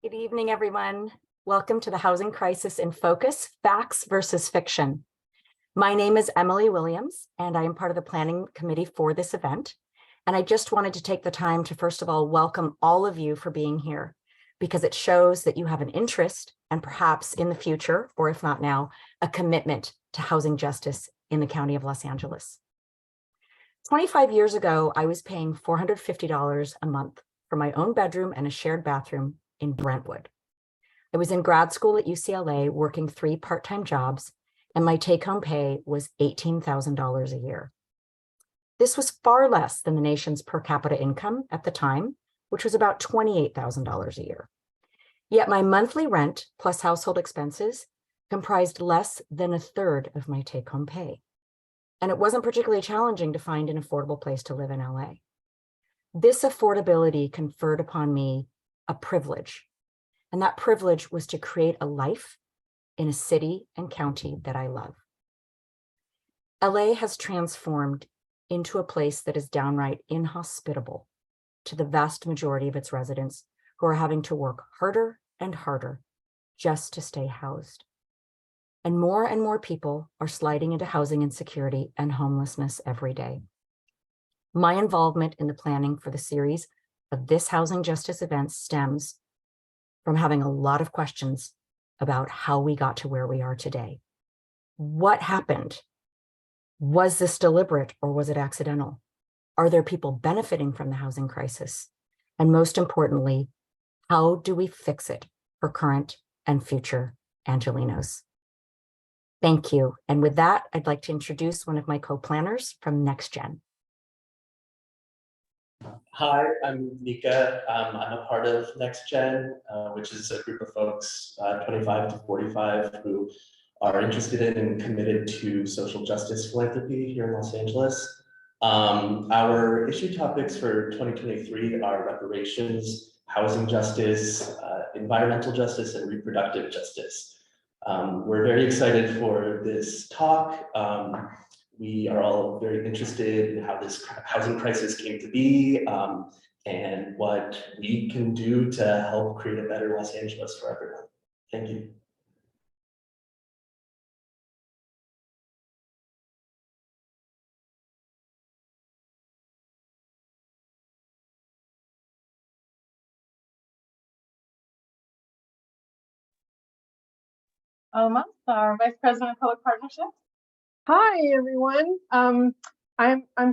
Good evening, everyone. Welcome to the Housing Crisis in Focus, Facts versus Fiction. My name is Emily Williams, and I am part of the planning committee for this event. And I just wanted to take the time to, first of all, welcome all of you for being here, because it shows that you have an interest and perhaps in the future, or if not now, a commitment to housing justice in the County of Los Angeles. 25 years ago, I was paying $450 a month for my own bedroom and a shared bathroom in Brentwood. I was in grad school at UCLA working 3 part-time jobs, and my take-home pay was $18,000 a year. This was far less than the nation's per capita income at the time, which was about $28,000 a year. Yet my monthly rent plus household expenses comprised less than a third of my take-home pay. And it wasn't particularly challenging to find an affordable place to live in LA. This affordability conferred upon me a privilege, and that privilege was to create a life in a city and county that I love. LA has transformed into a place that is downright inhospitable to the vast majority of its residents who are having to work harder and harder just to stay housed. And more people are sliding into housing insecurity and homelessness every day. My involvement in the planning for the series of this housing justice event stems from having a lot of questions about how we got to where we are today. What happened? Was this deliberate or was it accidental? Are there people benefiting from the housing crisis? And most importantly, how do we fix it for current and future Angelenos? Thank you. And with that, I'd like to introduce one of my co-planners from NextGen. Hi, I'm Nika. I'm a part of NextGen, which is a group of folks, 25 to 45, who are interested in and committed to social justice philanthropy here in Los Angeles. Our issue topics for 2023 are reparations, housing justice, environmental justice, and reproductive justice. We're very excited for this talk. We are all very interested in how this housing crisis came to be and what we can do to help create a better Los Angeles for everyone. Thank you. Alma, our Vice President of Public Partnerships. Hi, everyone. I'm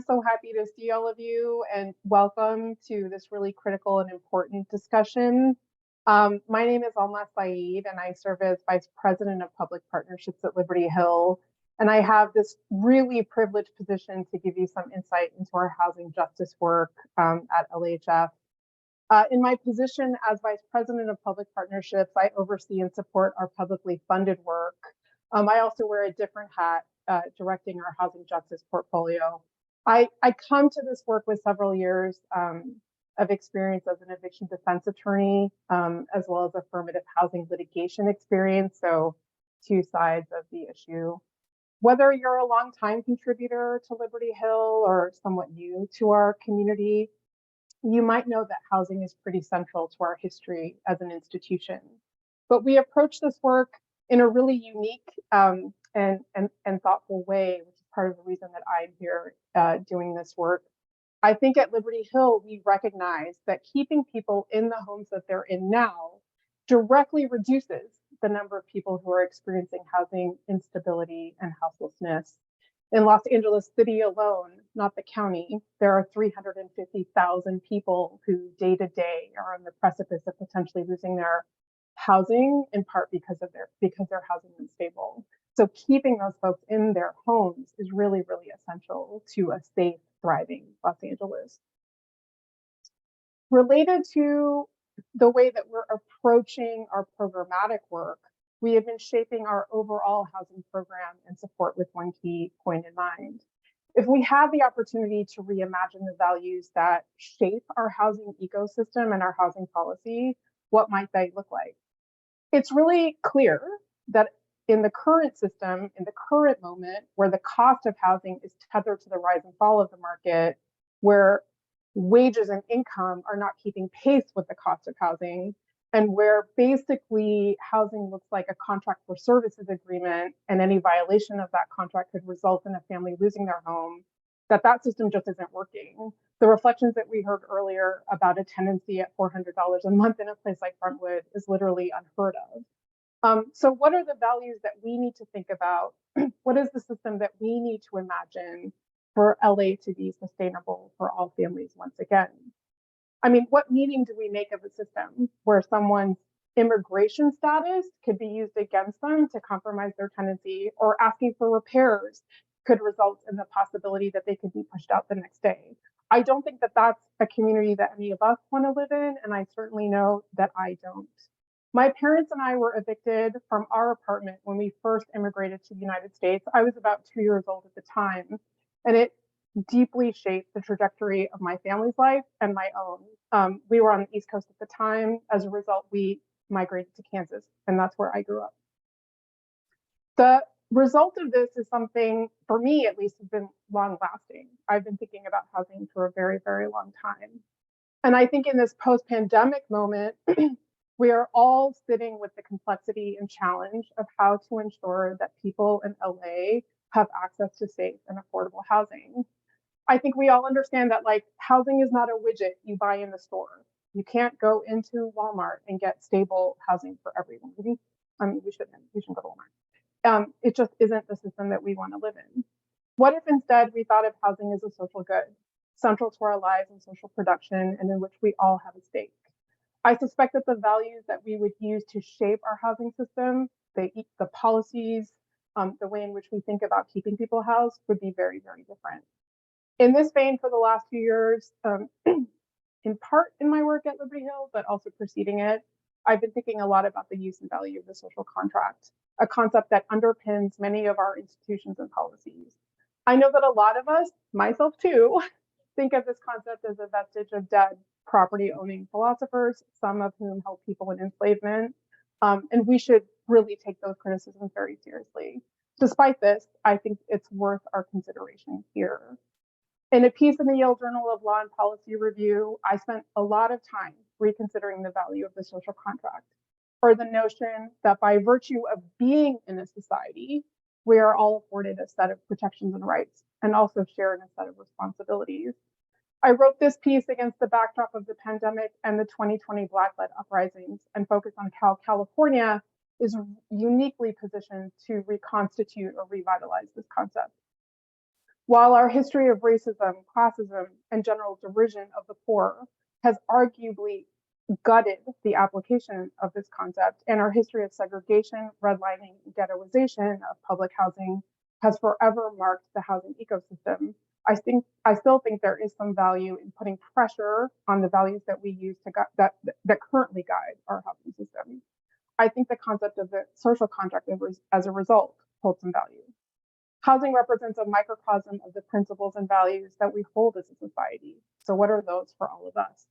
so happy to see all of you and welcome to this really critical and important discussion. My name is Alma Saeed, and I serve as Vice President of Public Partnerships at Liberty Hill. And I have this really privileged position to give you some insight into our housing justice work at LHF. In my position as Vice President of Public Partnerships, I oversee and support our publicly funded work. I also wear a different hat, directing our housing justice portfolio. I come to this work with several years of experience as an eviction defense attorney, as well as affirmative housing litigation experience, so 2 sides of the issue. Whether you're a longtime contributor to Liberty Hill or somewhat new to our community, you might know that housing is pretty central to our history as an institution. But we approach this work in a really unique and thoughtful way, which is part of the reason that I'm here doing this work. I think at Liberty Hill, we recognize that keeping people in the homes that they're in now directly reduces the number of people who are experiencing housing instability and houselessness. In Los Angeles City alone, not the county, there are 350,000 people who day to day are on the precipice of potentially losing their housing, in part because their housing is unstable. So keeping those folks in their homes is really, really essential to a safe, thriving Los Angeles. Related to the way that we're approaching our programmatic work, we have been shaping our overall housing program and support with one key point in mind. If we have the opportunity to reimagine the values that shape our housing ecosystem and our housing policy, what might they look like? It's really clear that in the current system, in the current moment, where the cost of housing is tethered to the rise and fall of the market, where wages and income are not keeping pace with the cost of housing, and where basically housing looks like a contract for services agreement, and any violation of that contract could result in a family losing their home, that system just isn't working. The reflections that we heard earlier about a tenancy at $400 a month in a place like Brentwood is literally unheard of. So what are the values that we need to think about? What is the system that we need to imagine for LA to be sustainable for all families once again? I mean, what meaning do we make of a system where someone's immigration status could be used against them to compromise their tenancy, or asking for repairs could result in the possibility that they could be pushed out the next day? I don't think that that's a community that any of us want to live in, and I certainly know that I don't. My parents and I were evicted from our apartment when we first immigrated to the United States. I was about 2 years old at the time, and it deeply shaped the trajectory of my family's life and my own. We were on the East Coast at the time. As a result, we migrated to Kansas, and that's where I grew up. The result of this is something, for me at least, has been long lasting. I've been thinking about housing for a very, very long time. And I think in this post-pandemic moment, we are all sitting with the complexity and challenge of how to ensure that people in LA have access to safe and affordable housing. I think we all understand that, like, housing is not a widget you buy in the store. You can't go into Walmart and get stable housing for everyone. I mean, we shouldn't go to Walmart. It just isn't the system that we want to live in. What if instead we thought of housing as a social good, central to our lives and social production, and in which we all have a stake? I suspect that the values that we would use to shape our housing system, the policies, the way in which we think about keeping people housed would be very, very different. In this vein, for the last few years, in part in my work at Liberty Hill, but also preceding it, I've been thinking a lot about the use and value of the social contract, a concept that underpins many of our institutions and policies. I know that a lot of us, myself too, think of this concept as a vestige of dead property owning philosophers, some of whom held people in enslavement. And we should really take those criticisms very seriously. Despite this, I think it's worth our consideration here. In a piece in the Yale Journal of Law and Policy Review, I spent a lot of time reconsidering the value of the social contract, or the notion that by virtue of being in a society, we are all afforded a set of protections and rights, and also share in a set of responsibilities. I wrote this piece against the backdrop of the pandemic and the 2020 Black-led uprisings, and focus on how California is uniquely positioned to reconstitute or revitalize this concept. While our history of racism, classism, and general derision of the poor has arguably gutted the application of this concept, and our history of segregation, redlining, and ghettoization of public housing has forever marked the housing ecosystem, I still think there is some value in putting pressure on the values that we use to that currently guide our housing system. I think the concept of the social contract as a result holds some value. Housing represents a microcosm of the principles and values that we hold as a society. So what are those for all of us?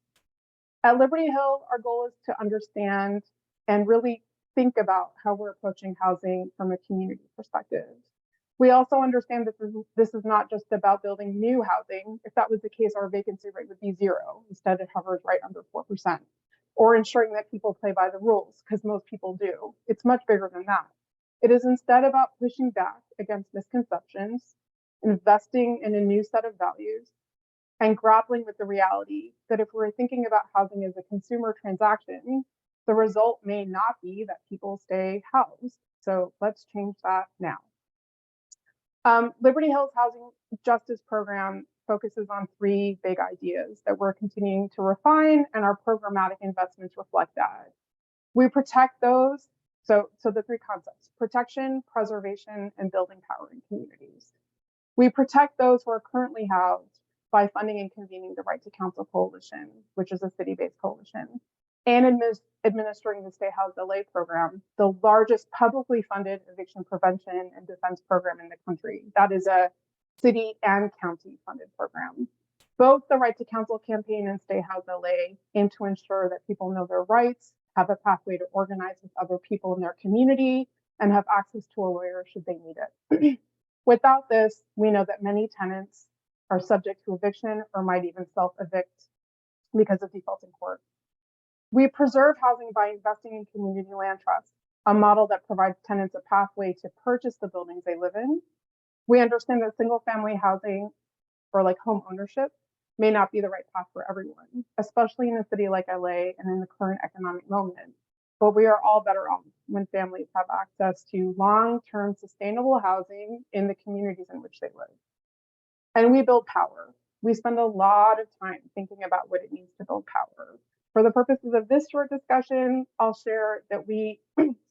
At Liberty Hill, our goal is to understand and really think about how we're approaching housing from a community perspective. We also understand that this is not just about building new housing. If that was the case, our vacancy rate would be 0. Instead, it hovers right under 4%. Or ensuring that people play by the rules, because most people do. It's much bigger than that. It is instead about pushing back against misconceptions, investing in a new set of values, and grappling with the reality that if we're thinking about housing as a consumer transaction, the result may not be that people stay housed. So let's change that now. Liberty Hill's Housing Justice Program focuses on 3 big ideas that we're continuing to refine, and our programmatic investments reflect that. We protect those, so the 3 concepts: protection, preservation, and building power in communities. We protect those who are currently housed by funding and convening the Right to Counsel Coalition, which is a city-based coalition, and administering the Stay Housed LA program, the largest publicly funded eviction prevention and defense program in the country. That is a city and county funded program. Both the Right to Counsel campaign and Stay Housed LA aim to ensure that people know their rights, have a pathway to organize with other people in their community, and have access to a lawyer should they need it. Without this, we know that many tenants are subject to eviction or might even self-evict because of default in court. We preserve housing by investing in community land trusts, a model that provides tenants a pathway to purchase the buildings they live in. We understand that single family housing or like home ownership may not be the right path for everyone, especially in a city like LA and in the current economic moment. But we are all better off when families have access to long-term sustainable housing in the communities in which they live. And we build power. We spend a lot of time thinking about what it means to build power. For the purposes of this short discussion, I'll share that we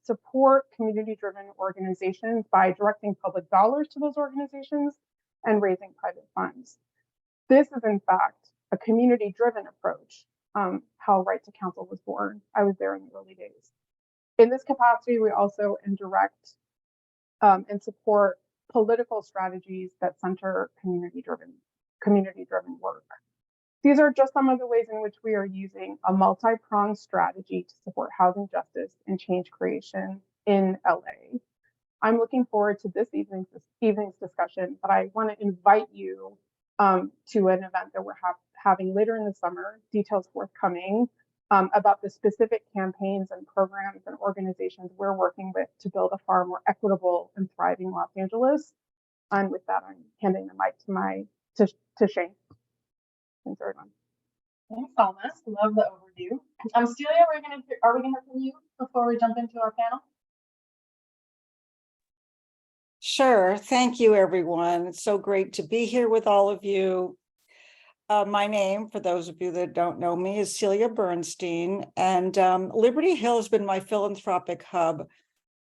support community-driven organizations by directing public dollars to those organizations and raising private funds. This is, in fact, a community-driven approach, how Right to Counsel was born. I was there in the early days. In this capacity, we also indirect and support political strategies that center community-driven work. These are just some of the ways in which we are using a multi-pronged strategy to support housing justice and change creation in LA. I'm looking forward to this evening's discussion, but I want to invite you to an event that we're having later in the summer, details forthcoming, about the specific campaigns and programs and organizations we're working with to build a far more equitable and thriving Los Angeles. And with that, I'm handing the mic to Shane. Thanks, everyone. Thanks, Almas. Love the overview. Celia, are we gonna hear from you before we jump into our panel? Sure. Thank you, everyone. It's so great to be here with all of you. My name, for those of you that don't know me, is Celia Bernstein, and Liberty Hill has been my philanthropic hub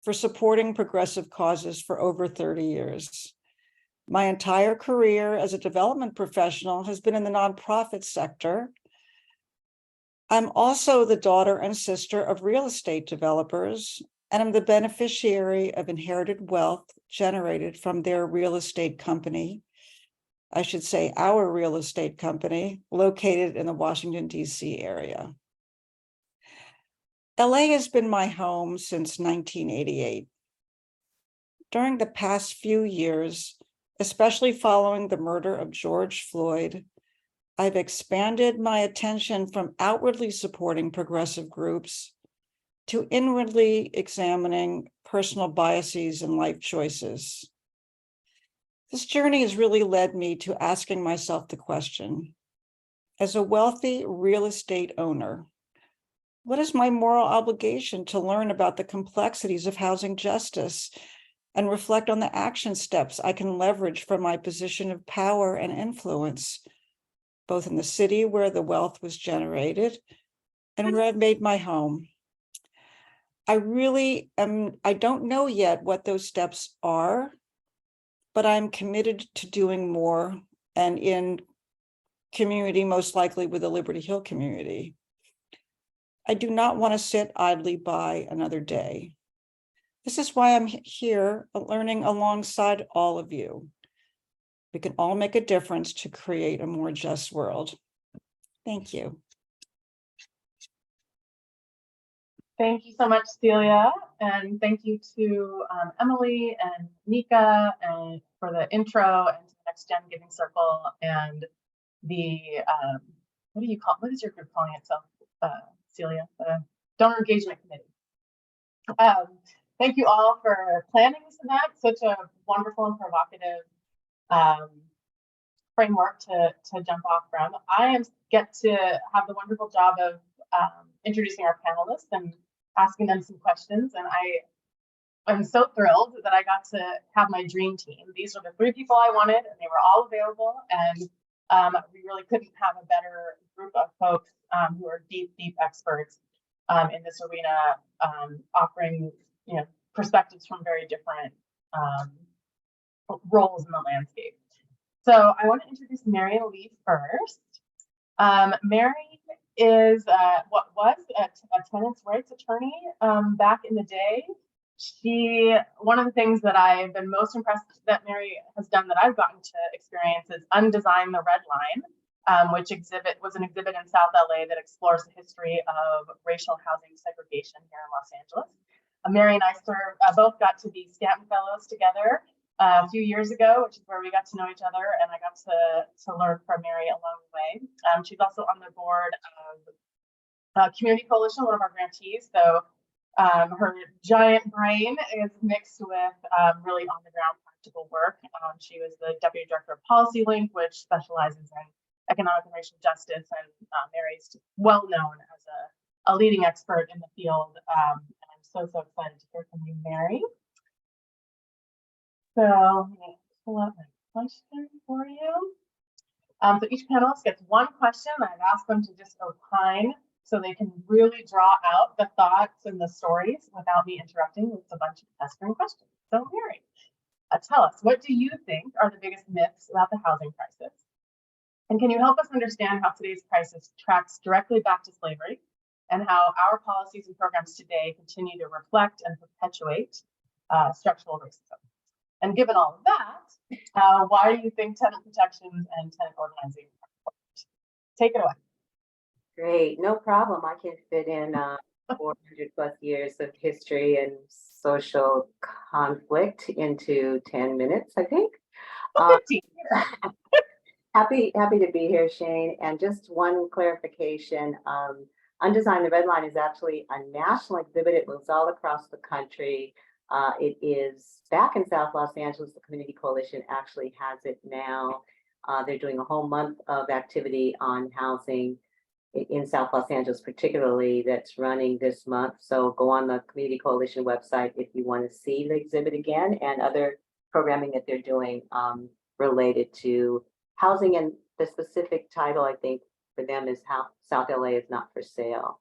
for supporting progressive causes for over 30 years. My entire career as a development professional has been in the nonprofit sector. I'm also the daughter and sister of real estate developers, and I'm the beneficiary of inherited wealth generated from their real estate company. I should say our real estate company, located in the Washington, D.C. area. LA has been my home since 1988. During the past few years, especially following the murder of George Floyd, I've expanded my attention from outwardly supporting progressive groups to inwardly examining personal biases and life choices. This journey has really led me to asking myself the question, as a wealthy real estate owner, what is my moral obligation to learn about the complexities of housing justice and reflect on the action steps I can leverage from my position of power and influence, both in the city where the wealth was generated and where I've made my home? I don't know yet what those steps are, but I'm committed to doing more, and in community, most likely with the Liberty Hill community. I do not want to sit idly by another day. This is why I'm here learning alongside all of you. We can all make a difference to create a more just world. Thank you. Thank you so much, Celia, and thank you to Emily and Nika and for the intro and to the Next Gen Giving Circle and the what is your group calling itself, Celia? The Donor Engagement Committee. Thank you all for planning this event. Such a wonderful and provocative framework to jump off from. I get to have the wonderful job of introducing our panelists and asking them some questions, and I'm so thrilled that I got to have my dream team. These are the 3 people I wanted, and they were all available, and we really couldn't have a better group of folks who are deep experts in this arena, offering perspectives from very different roles in the landscape. So I want to introduce Marion Lee first. Mary is what was a tenants' rights attorney back in the day. One of the things that I've been most impressed that Mary has done that I've gotten to experience is Undesign the Red Line, which was an exhibit in South LA that explores the history of racial housing segregation here in Los Angeles. Mary and I both got to be Stanton Fellows together a few years ago, which is where we got to know each other, and I got to learn from Mary along the way. She's also on the board of Community Coalition, one of our grantees. So her giant brain is mixed with really on the ground practical work. She was the Deputy Director of Policy Link, which specializes in economic and racial justice, and Mary's well known as a leading expert in the field. And I'm so excited to hear from you, Mary. So let me pull up my question for you. So each panelist gets one question. I've asked them to just opine so they can really draw out the thoughts and the stories without me interrupting with a bunch of pestering questions. So Mary, tell us, what do you think are the biggest myths about the housing crisis? And can you help us understand how today's crisis tracks directly back to slavery and how our policies and programs today continue to reflect and perpetuate structural racism? And given all of that, why do you think tenant protections and tenant organizing are important? Take it away. Great, no problem. I can fit in 400 plus years of history and social conflict into 10 minutes, I think. 15. Happy to be here, Shane. And just one clarification, Undesign the Red Line is actually a national exhibit. It moves all across the country. It is back in South Los Angeles. The Community Coalition actually has it now. They're doing a whole month of activity on housing in South Los Angeles, particularly, that's running this month. So go on the Community Coalition website if you want to see the exhibit again and other programming that they're doing related to housing. And the specific title, I think, for them is How South LA is Not for Sale.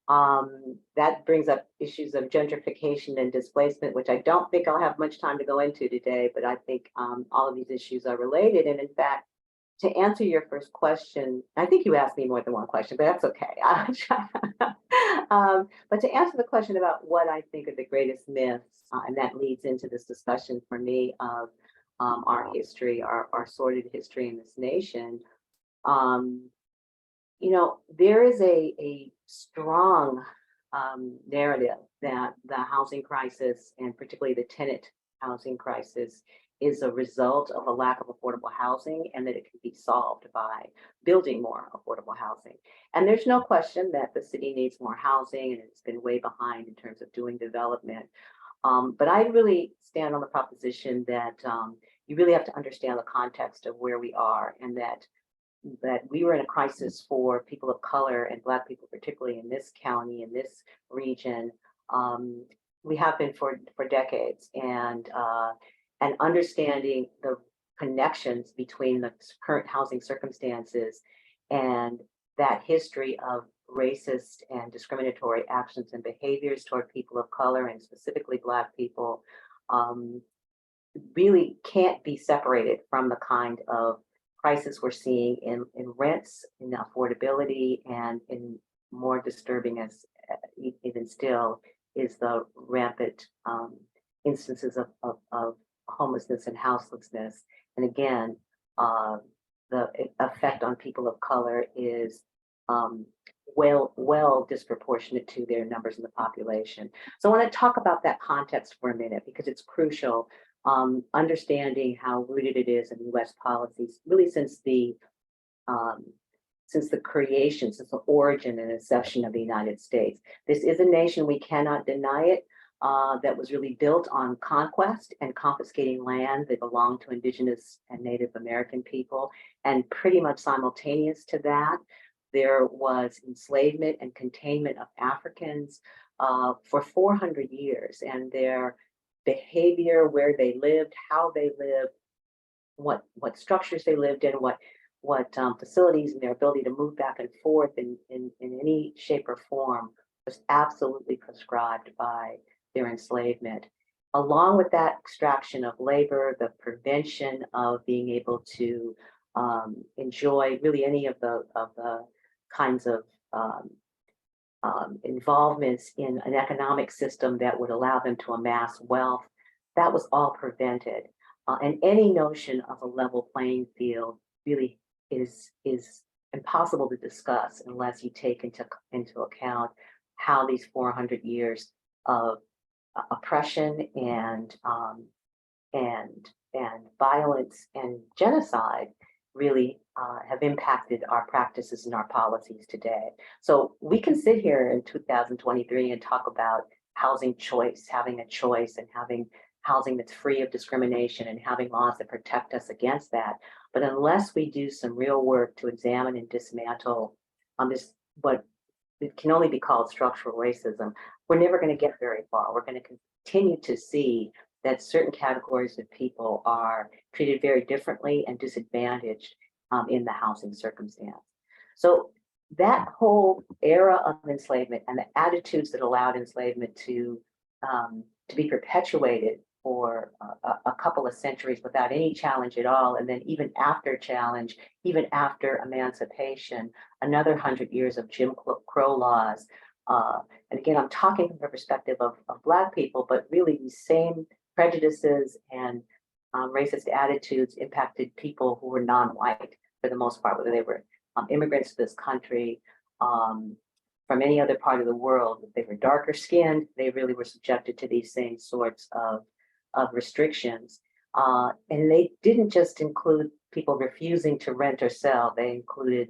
That brings up issues of gentrification and displacement, which I don't think I'll have much time to go into today, but I think all of these issues are related. And in fact, to answer your first question, I think you asked me more than one question, but that's okay. But to answer the question about what I think are the greatest myths, and that leads into this discussion for me of our history, our sordid history in this nation. You know, there is a strong narrative that the housing crisis, and particularly the tenant housing crisis, is a result of a lack of affordable housing, and that it can be solved by building more affordable housing. And there's no question that the city needs more housing, and it's been way behind in terms of doing development. But I really stand on the proposition that you really have to understand the context of where we are, and that we were in a crisis for people of color and Black people, particularly in this county, in this region. We have been for decades, and understanding the connections between the current housing circumstances and that history of racist and discriminatory actions and behaviors toward people of color, and specifically Black people, really can't be separated from the kind of crisis we're seeing in rents, in affordability, and in more disturbing as even still is the rampant instances of homelessness and houselessness. And again, the effect on people of color is well disproportionate to their numbers in the population. So I want to talk about that context for a minute, because it's crucial. Understanding how rooted it is in U.S. policies, really since the creation, since the origin and inception of the United States. This is a nation, we cannot deny it, that was really built on conquest and confiscating land that belonged to Indigenous and Native American people. And pretty much simultaneous to that, there was enslavement and containment of Africans for 400 years. And their behavior, where they lived, how they lived, what structures they lived in, what facilities, and their ability to move back and forth in any shape or form was absolutely prescribed by their enslavement. Along with that extraction of labor, the prevention of being able to enjoy really any of the kinds of involvements in an economic system that would allow them to amass wealth, that was all prevented. And any notion of a level playing field really is impossible to discuss unless you take into account how these 400 years of oppression and violence and genocide really have impacted our practices and our policies today. So we can sit here in 2023 and talk about housing choice, having a choice, and having housing that's free of discrimination and having laws that protect us against that. But unless we do some real work to examine and dismantle this, what it can only be called structural racism, we're never going to get very far. We're going to continue to see that certain categories of people are treated very differently and disadvantaged in the housing circumstance. So that whole era of enslavement and the attitudes that allowed enslavement to be perpetuated for a couple of centuries without any challenge at all, and then even after challenge, even after emancipation, another 100 years of Jim Crow laws. And again, I'm talking from the perspective of Black people, but really these same prejudices and racist attitudes impacted people who were non-white for the most part, whether they were immigrants to this country from any other part of the world. If they were darker skinned, they really were subjected to these same sorts of restrictions. And they didn't just include people refusing to rent or sell, they included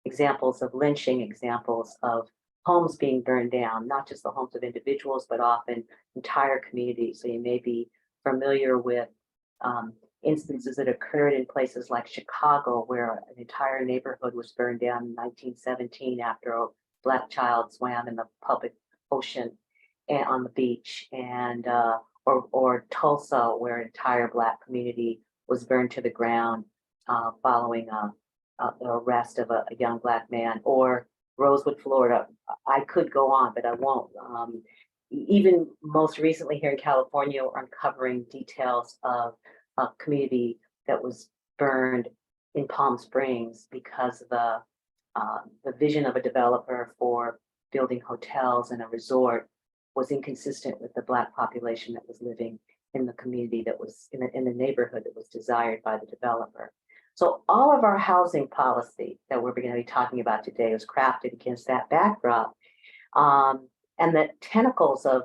examples of lynching, examples of homes being burned down, not just the homes of individuals, but often entire communities. So you may be familiar with instances that occurred in places like Chicago, where an entire neighborhood was burned down in 1917 after a Black child swam in the public ocean and on the beach, and or Tulsa, where an entire Black community was burned to the ground following the arrest of a young Black man, or Rosewood, Florida. I could go on, but I won't. Even most recently here in California, we're uncovering details of a community that was burned in Palm Springs because the vision of a developer for building hotels and a resort was inconsistent with the Black population that was living in the community that was in the neighborhood that was desired by the developer. So all of our housing policy that we're going to be talking about today was crafted against that backdrop. And the tentacles of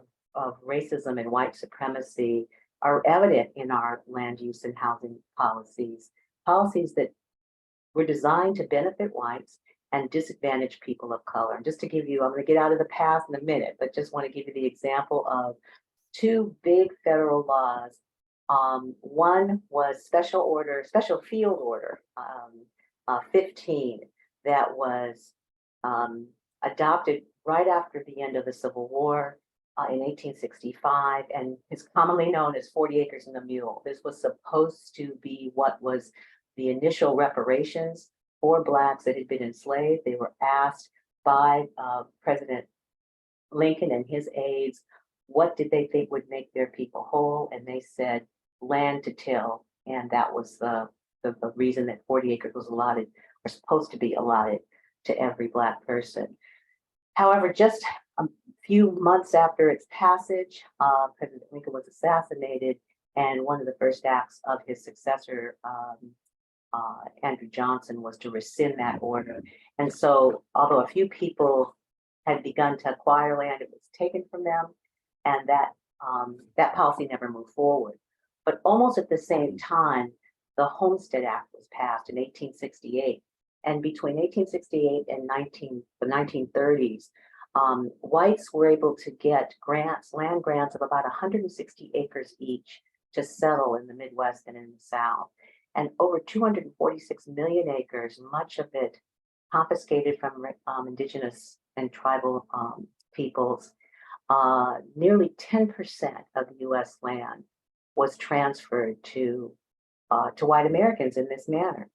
racism and white supremacy are evident in our land use and housing policies that were designed to benefit whites and disadvantage people of color. And just to give you, I'm going to get out of the past in a minute, but just want to give you the example of two big federal laws. One was Special Field Order 15 that was adopted right after the end of the Civil War in 1865, and is commonly known as 40 Acres and a Mule. This was supposed to be what was the initial reparations for Blacks that had been enslaved. They were asked by President Lincoln and his aides, what did they think would make their people whole? And they said, land to till. And that was the reason that 40 acres was allotted, or supposed to be allotted, to every Black person. However, just a few months after its passage, President Lincoln was assassinated, and one of the first acts of his successor, Andrew Johnson, was to rescind that order. And so, although a few people had begun to acquire land, it was taken from them, and that policy never moved forward. But almost at the same time, the Homestead Act was passed in 1868. And between 1868 and the 1930s, whites were able to get land grants of about 160 acres each to settle in the Midwest and in the South. And over 246 million acres, much of it confiscated from indigenous and tribal peoples. Nearly 10% of the US land was transferred to white Americans in this manner.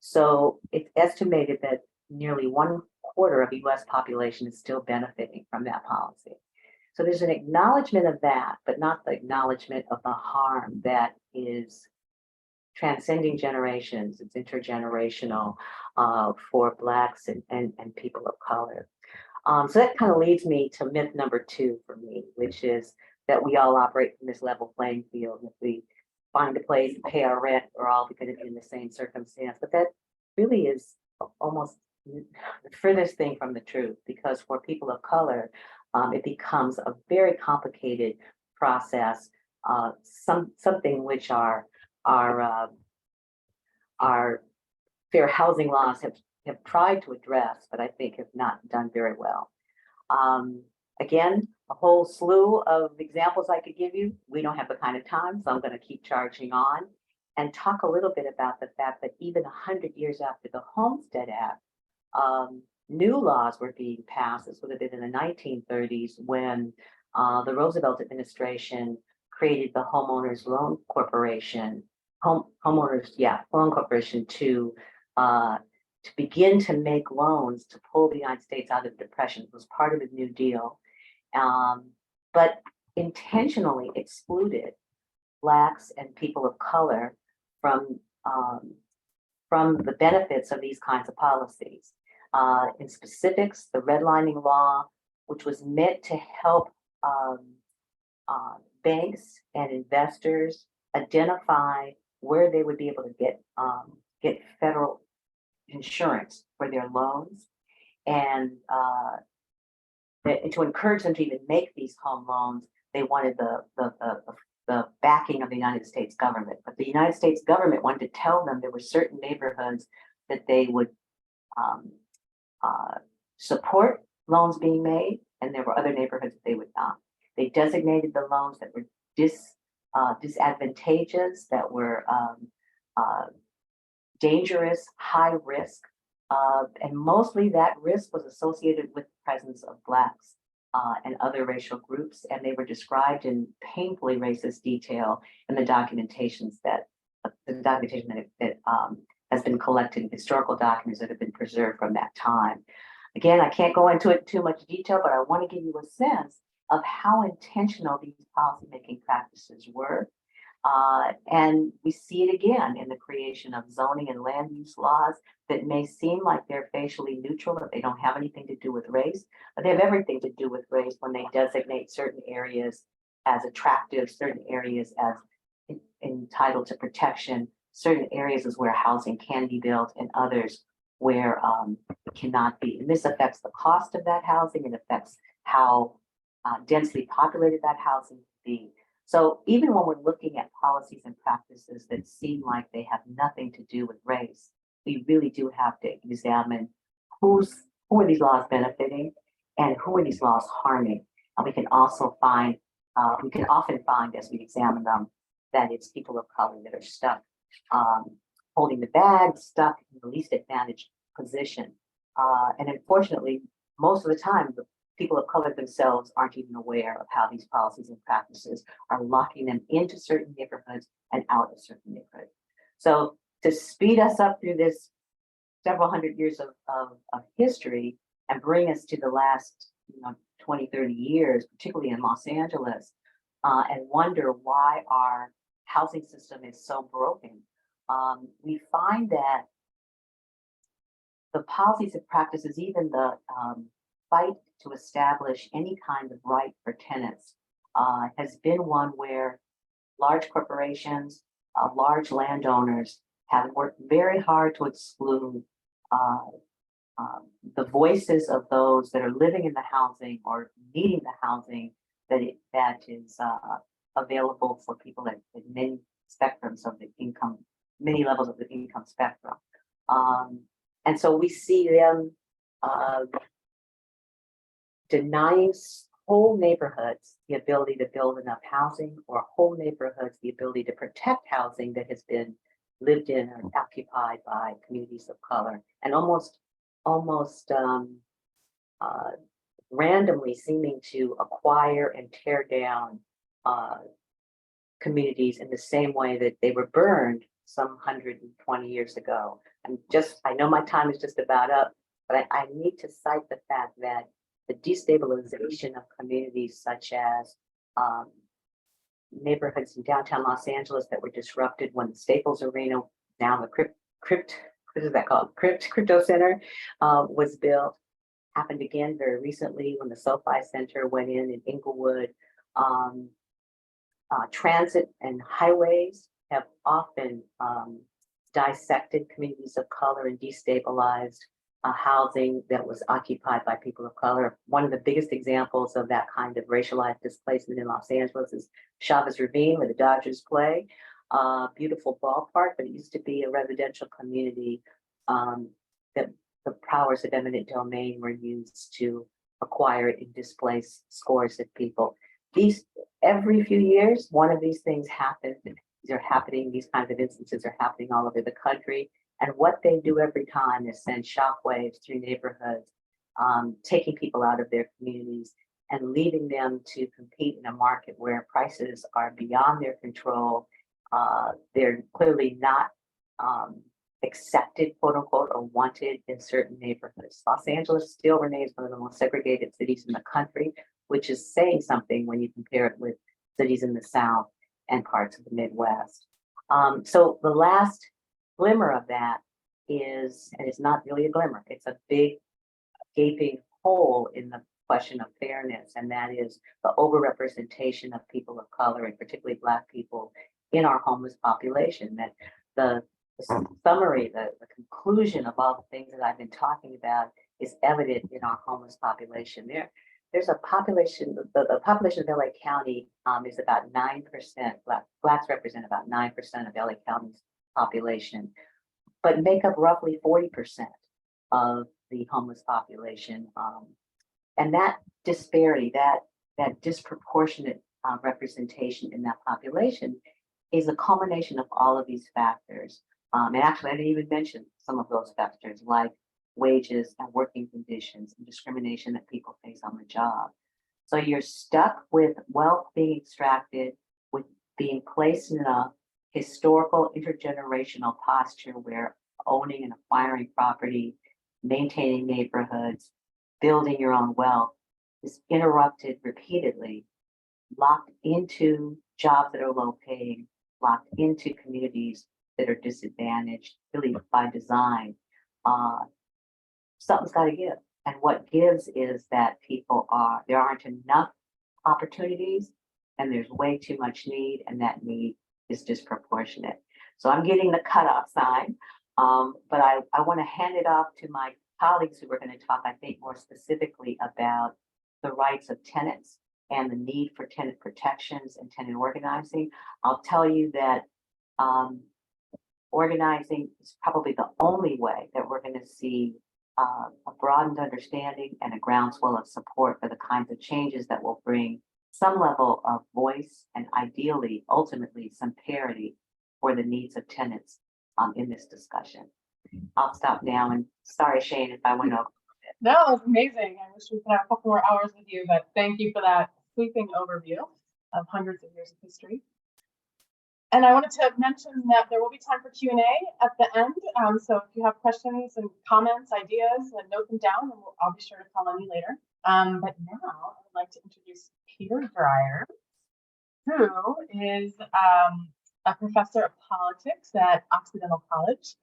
So it's estimated that nearly 1/4 of the US population is still benefiting from that policy. So there's an acknowledgement of that, but not the acknowledgement of the harm that is transcending generations. It's intergenerational for Blacks and people of color. So that kind of leads me to myth number 2 for me, which is that we all operate from this level playing field. If we find a place, pay our rent, we're all going to be in the same circumstance. But that really is almost the furthest thing from the truth, because for people of color, it becomes a very complicated process, something which our fair housing laws have tried to address, but I think have not done very well. Again, a whole slew of examples I could give you. We don't have the kind of time, so I'm going to keep charging on and talk a little bit about the fact that even 100 years after the Homestead Act, new laws were being passed. This would have been in the 1930s when the Roosevelt administration created the Homeowners Loan Corporation, Loan Corporation to begin to make loans to pull the United States out of the Depression. It was part of the New Deal, but intentionally excluded Blacks and people of color from the benefits of these kinds of policies. In specifics, the redlining law, which was meant to help banks and investors identify where they would be able to get federal insurance for their loans, and to encourage them to even make these home loans, they wanted the backing of the United States government. But the United States government wanted to tell them there were certain neighborhoods that they would support loans being made, and there were other neighborhoods that they would not. They designated the loans that were disadvantageous, that were dangerous, high risk, and mostly that risk was associated with the presence of Blacks and other racial groups, and they were described in painfully racist detail in the documentation that has been collected, historical documents that have been preserved from that time. Again, I can't go into it too much detail, but I want to give you a sense of how intentional these policymaking practices were. And we see it again in the creation of zoning and land use laws that may seem like they're facially neutral, that they don't have anything to do with race, but they have everything to do with race when they designate certain areas as attractive, certain areas as entitled to protection, certain areas is where housing can be built, and others where it cannot be. And this affects the cost of that housing, and affects how densely populated that housing can be. So even when we're looking at policies and practices that seem like they have nothing to do with race, we really do have to examine who are these laws benefiting and who are these laws harming. And we can also find, we can often find as we examine them, that it's people of color that are stuck holding the bag, stuck in the least advantaged position. And unfortunately, most of the time, the people of color themselves aren't even aware of how these policies and practices are locking them into certain neighborhoods and out of certain neighborhoods. So to speed us up through this several hundred years of history and bring us to the last 20, 30 years, particularly in Los Angeles, and wonder why our housing system is so broken, we find that the policies and practices, even the fight to establish any kind of right for tenants, has been one where large corporations, large landowners have worked very hard to exclude the voices of those that are living in the housing or needing the housing that is available for people at many spectrums of the income, many levels of the income spectrum. And so we see them denying whole neighborhoods the ability to build enough housing, or whole neighborhoods the ability to protect housing that has been lived in or occupied by communities of color, and almost randomly seeming to acquire and tear down communities in the same way that they were burned some 120 years ago. I know my time is just about up, but I need to cite the fact that the destabilization of communities such as neighborhoods in downtown Los Angeles that were disrupted when the Staples Arena, now the Crypto Center, was built, happened again very recently when the SoFi Center went in Inglewood. Transit and highways have often dissected communities of color and destabilized housing that was occupied by people of color. One of the biggest examples of that kind of racialized displacement in Los Angeles is Chavez Ravine, where the Dodgers play. Beautiful ballpark, but it used to be a residential community that the powers of eminent domain were used to acquire and displace scores of people. These, every few years, one of these things happen. These are happening, these kinds of instances are happening all over the country. And what they do every time is send shockwaves through neighborhoods, taking people out of their communities and leaving them to compete in a market where prices are beyond their control. They're clearly not accepted, quote unquote, or wanted in certain neighborhoods. Los Angeles still remains one of the most segregated cities in the country, which is saying something when you compare it with cities in the South and parts of the Midwest. So the last glimmer of that is, and it's not really a glimmer, it's a big gaping hole in the question of fairness, and that is the overrepresentation of people of color, and particularly Black people, in our homeless population. That the summary, the conclusion of all the things that I've been talking about is evident in our homeless population. There's a population, the population of LA County is about 9%, Blacks represent about 9% of LA County's population, but make up roughly 40% of the homeless population. And that disparity, that disproportionate representation in that population is a culmination of all of these factors. And actually, I didn't even mention some of those factors like wages and working conditions and discrimination that people face on the job. So you're stuck with wealth being extracted, with being placed in a historical intergenerational posture where owning and acquiring property, maintaining neighborhoods, building your own wealth is interrupted repeatedly, locked into jobs that are low paying, locked into communities that are disadvantaged, really by design. Something's got to give. And what gives is that there aren't enough opportunities and there's way too much need, and that need is disproportionate. So I'm getting the cutoff sign, but I want to hand it off to my colleagues who are going to talk, I think, more specifically about the rights of tenants and the need for tenant protections and tenant organizing. I'll tell you that organizing is probably the only way that we're going to see a broadened understanding and a groundswell of support for the kinds of changes that will bring some level of voice and ideally, ultimately, some parity for the needs of tenants in this discussion. I'll stop now, and sorry, Shane, if I went over. That was amazing. I wish we could have a couple more hours with you, but thank you for that sweeping overview of hundreds of years of history. And I wanted to mention that there will be time for Q&A at the end. So if you have questions and comments, ideas, then note them down, and I'll be sure to call on you later. But now I would like to introduce Peter Dreyer, who is a professor of politics at Occidental College.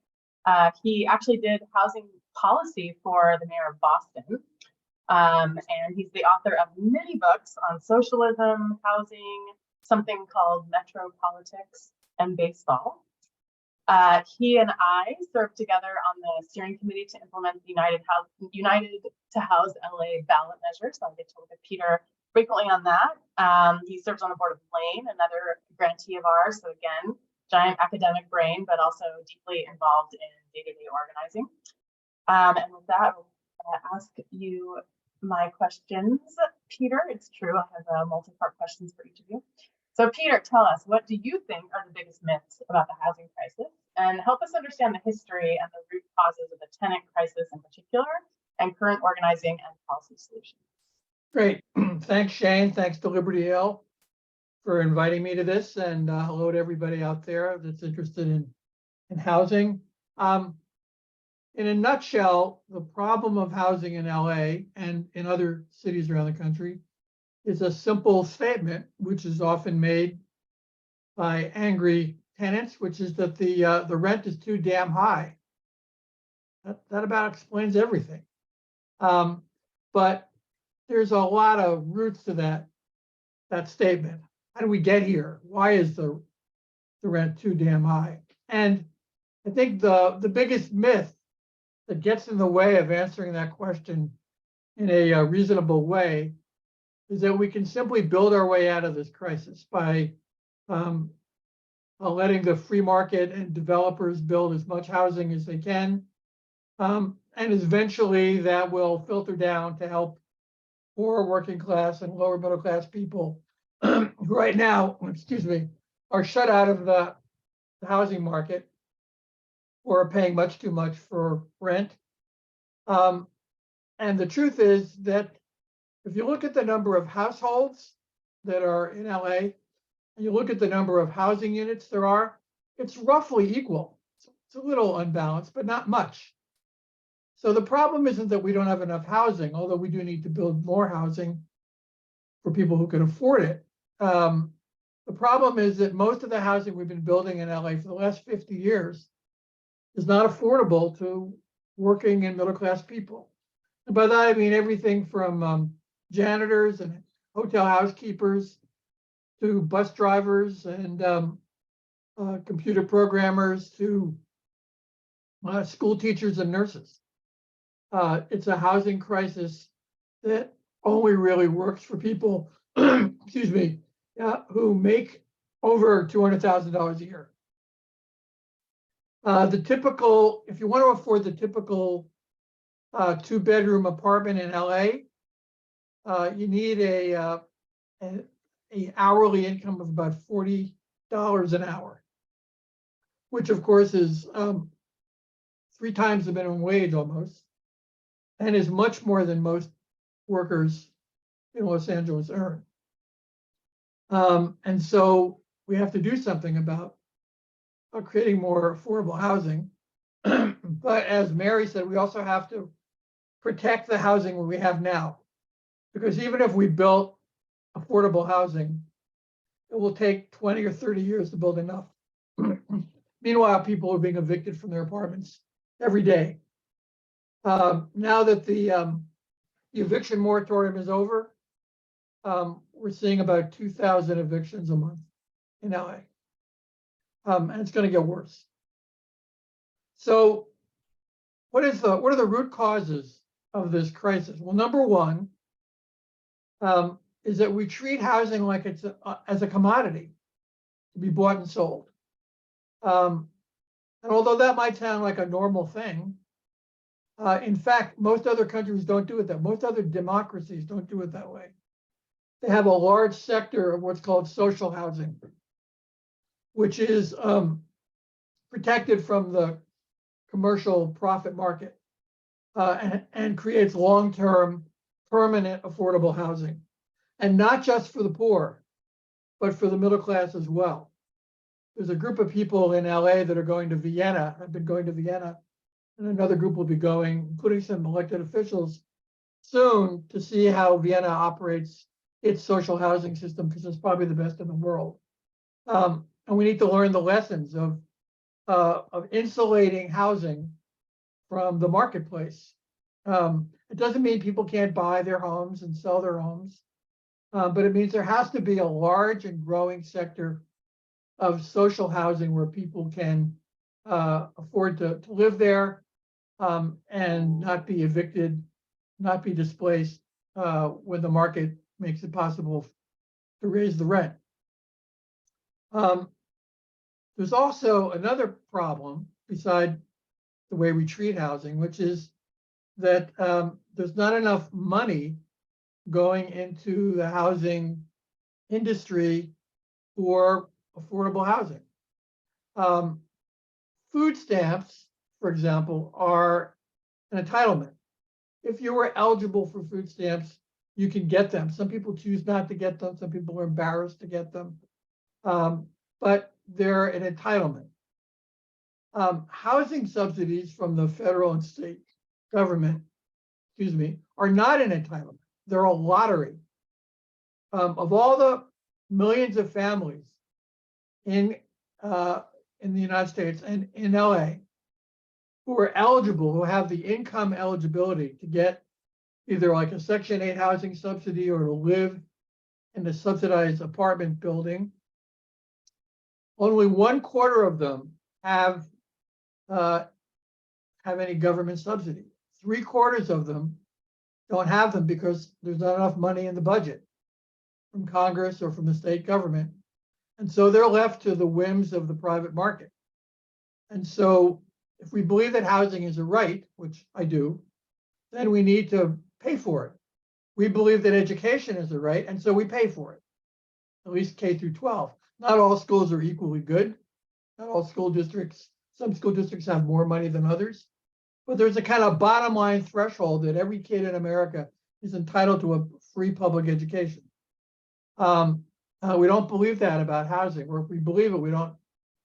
He actually did housing policy for the mayor of Boston. And he's the author of many books on socialism, housing, something called Metropolitics, and baseball. He and I served together on the steering committee to implement the United to House LA ballot measure. So I get to work with Peter frequently on that. He serves on the board of Lane, another grantee of ours. So again, giant academic brain, but also deeply involved in day-to-day organizing. And with that, I'll ask you my questions. Peter, it's true, I have multi-part questions for each of you. So Peter, tell us, what do you think are the biggest myths about the housing crisis? And help us understand the history and the root causes of the tenant crisis in particular, and current organizing and policy solutions. Great. Thanks, Shane. Thanks to Liberty Hill for inviting me to this, and hello to everybody out there that's interested in housing. In a nutshell, the problem of housing in LA and in other cities around the country is a simple statement, which is often made by angry tenants, which is that the rent is too damn high. That about explains everything. But there's a lot of roots to that statement. How do we get here? Why is the rent too damn high? And I think the biggest myth that gets in the way of answering that question in a reasonable way is that we can simply build our way out of this crisis by letting the free market and developers build as much housing as they can And eventually that will filter down to help poor working class and lower middle class people who right now, excuse me, are shut out of the housing market or are paying much too much for rent. And the truth is that if you look at the number of households that are in LA, and you look at the number of housing units there are, it's roughly equal. It's a little unbalanced, but not much. So the problem isn't that we don't have enough housing, although we do need to build more housing for people who can afford it. The problem is that most of the housing we've been building in LA for the last 50 years is not affordable to working and middle-class people. And by that, I mean everything from janitors and hotel housekeepers to bus drivers and computer programmers to school teachers and nurses. It's a housing crisis that only really works for people, excuse me, who make over $200,000 a year. If you want to afford the typical 2-bedroom apartment in LA, you need a hourly income of about $40 an hour, which of course is 3 times the minimum wage almost, and is much more than most workers in Los Angeles earn. And so we have to do something about creating more affordable housing. But as Mary said, we also have to protect the housing we have now, because even if we built affordable housing, it will take 20 or 30 years to build enough. Meanwhile, people are being evicted from their apartments every day. Now that the eviction moratorium is over, we're seeing about 2,000 evictions a month in LA. And it's going to get worse. So what are the root causes of this crisis? Well, number one is that we treat housing like it's as a commodity to be bought and sold. And although that might sound like a normal thing, in fact, most other countries don't do it that way. Most other democracies don't do it that way. They have a large sector of what's called social housing, which is protected from the commercial profit market and creates long-term, permanent, affordable housing. And not just for the poor, but for the middle class as well. There's a group of people in LA that are going to Vienna, have been going to Vienna, and another group will be going, including some elected officials, soon to see how Vienna operates its social housing system, because it's probably the best in the world. And we need to learn the lessons of insulating housing from the marketplace. It doesn't mean people can't buy their homes and sell their homes, but it means there has to be a large and growing sector of social housing where people can afford to live there and not be evicted, not be displaced when the market makes it possible to raise the rent. There's also another problem beside the way we treat housing, which is that there's not enough money going into the housing industry for affordable housing. Food stamps, for example, are an entitlement. If you were eligible for food stamps, you can get them. Some people choose not to get them. Some people are embarrassed to get them. But they're an entitlement. Housing subsidies from the federal and state government, are not an entitlement. They're a lottery. Of all the millions of families in the United States and in LA who are eligible, who have the income eligibility to get either like a Section 8 housing subsidy or to live in a subsidized apartment building, only 1/4 of them have any government subsidy. 3/4 of them don't have them because there's not enough money in the budget from Congress or from the state government. And so they're left to the whims of the private market. And so if we believe that housing is a right, which I do, then we need to pay for it. We believe that education is a right, and so we pay for it, at least K through 12. Not all schools are equally good. Not all school districts, some school districts have more money than others. But there's a kind of bottom line threshold that every kid in America is entitled to a free public education. We don't believe that about housing, or if we believe it, we don't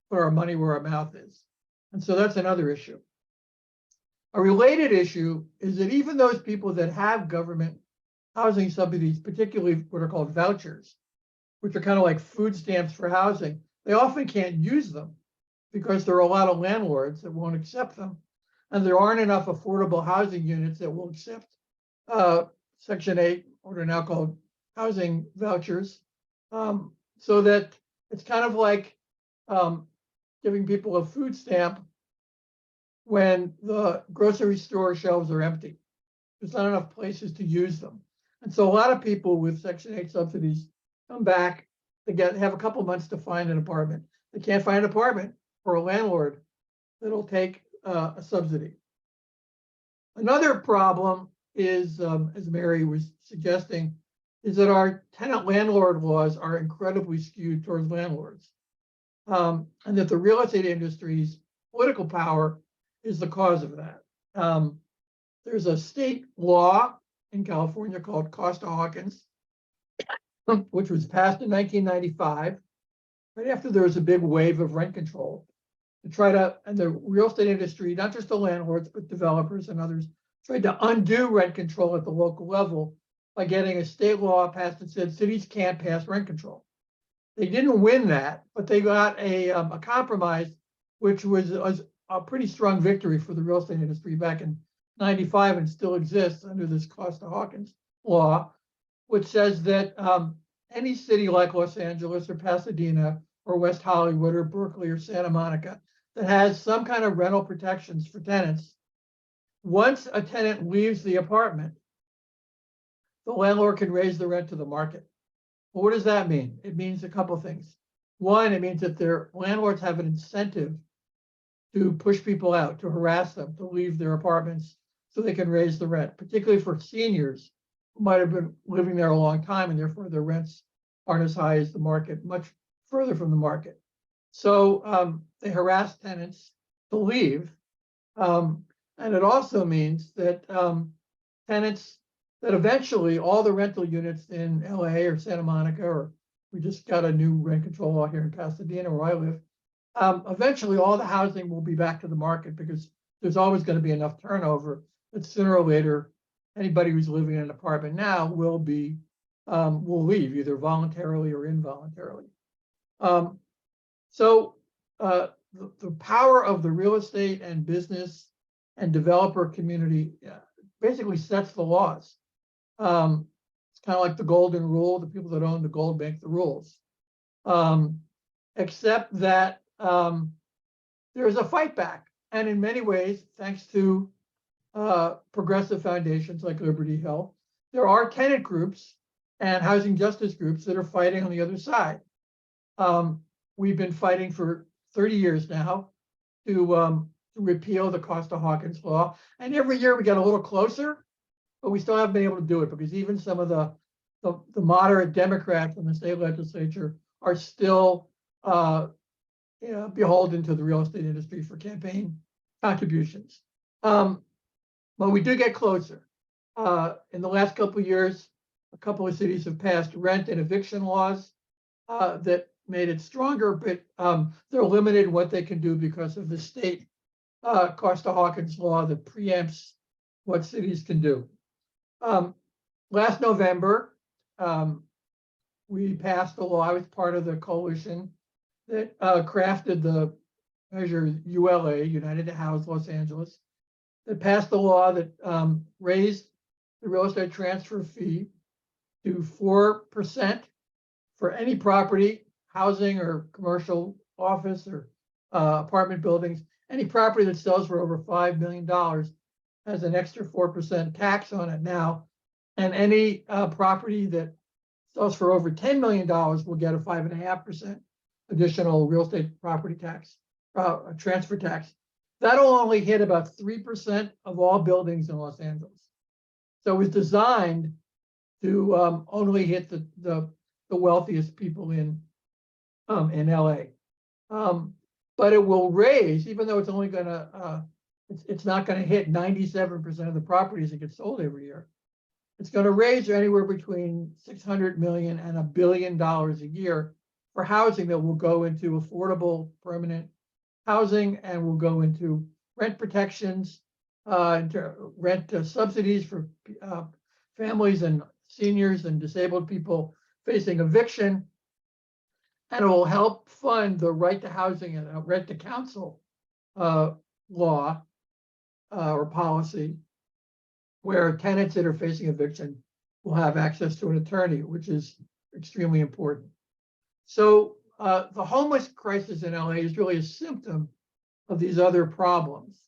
put our money where our mouth is. And so that's another issue. A related issue is that even those people that have government housing subsidies, particularly what are called vouchers, which are kind of like food stamps for housing, they often can't use them because there are a lot of landlords that won't accept them. And there aren't enough affordable housing units that will accept Section 8, what are now called housing vouchers. So that it's kind of like giving people a food stamp when the grocery store shelves are empty. There's not enough places to use them. And so a lot of people with Section 8 subsidies come back to have a couple months to find an apartment. They can't find an apartment for a landlord that'll take a subsidy. Another problem is, as Mary was suggesting, is that our tenant landlord laws are incredibly skewed towards landlords. And that the real estate industry's political power is the cause of that. There's a state law in California called Costa-Hawkins, which was passed in 1995, right after there was a big wave of rent control to try to, and the real estate industry, not just the landlords, but developers and others, tried to undo rent control at the local level by getting a state law passed that said cities can't pass rent control. They didn't win that, but they got a compromise, which was a pretty strong victory for the real estate industry back in 95 and still exists under this Costa-Hawkins law, which says that any city like Los Angeles or Pasadena or West Hollywood or Berkeley or Santa Monica that has some kind of rental protections for tenants, once a tenant leaves the apartment, the landlord can raise the rent to the market. Well, what does that mean? It means a couple of things. One, it means that their landlords have an incentive to push people out, to harass them, to leave their apartments so they can raise the rent, particularly for seniors who might have been living there a long time and therefore their rents aren't as high as the market, much further from the market. So they harass tenants to leave. And it also means that tenants, that eventually all the rental units in LA or Santa Monica, or we just got a new rent control law here in Pasadena where I live, eventually all the housing will be back to the market because there's always going to be enough turnover that sooner or later, anybody who's living in an apartment now will leave either voluntarily or involuntarily. So the power of the real estate and business and developer community basically sets the laws. It's kind of like the golden rule. The people that own the gold make the rules. Except that there's a fight back. And in many ways, thanks to progressive foundations like Liberty Hill, there are tenant groups and housing justice groups that are fighting on the other side. We've been fighting for 30 years now to repeal the Costa-Hawkins law. And every year we get a little closer, but we still haven't been able to do it because even some of the moderate Democrats in the state legislature are still beholden to the real estate industry for campaign contributions. But we do get closer. In the last couple of years, a couple of cities have passed rent and eviction laws that made it stronger, but they're limited in what they can do because of the state Costa-Hawkins law that preempts what cities can do. Last November, we passed a law. I was part of the coalition that crafted the measure ULA, United to House Los Angeles, that passed the law that raised the real estate transfer fee to 4% for any property, housing or commercial office or apartment buildings. Any property that sells for over $5 million has an extra 4% tax on it now. And any property that sells for over $10 million will get a 5.5% additional real estate property tax, transfer tax. that'll only hit about 3% of all buildings in Los Angeles. So it was designed to only hit the wealthiest people in LA. But it will raise, even though it's only gonna it's not gonna hit 97% of the properties that get sold every year. It's gonna raise anywhere between 600 million and $1 billion a year for housing that will go into affordable permanent housing and will go into rent protections, into rent subsidies for families and seniors and disabled people facing eviction. And it will help fund the right to housing and rent to council law or policy, where tenants that are facing eviction will have access to an attorney, which is extremely important. So the homeless crisis in LA is really a symptom of these other problems.